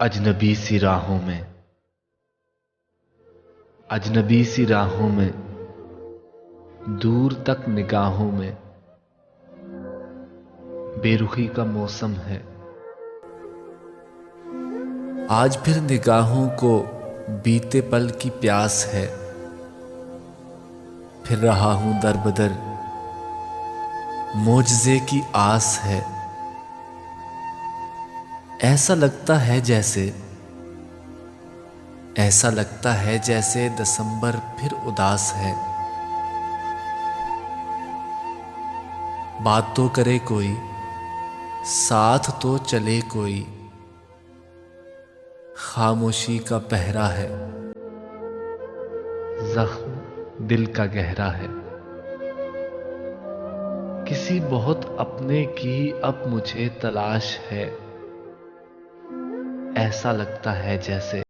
अजनबी सी राहों में, अजनबी सी राहों में, दूर तक निगाहों में बेरुखी का मौसम है। आज फिर निगाहों को बीते पल की प्यास है। फिर रहा हूं दर बदर, मोजज़े की आस है। ऐसा लगता है जैसे दिसंबर फिर उदास है। बात तो करे कोई, साथ तो चले कोई, खामोशी का पहरा है। जख्म दिल का गहरा है। किसी बहुत अपने की अब मुझे तलाश है। ऐसा लगता है जैसे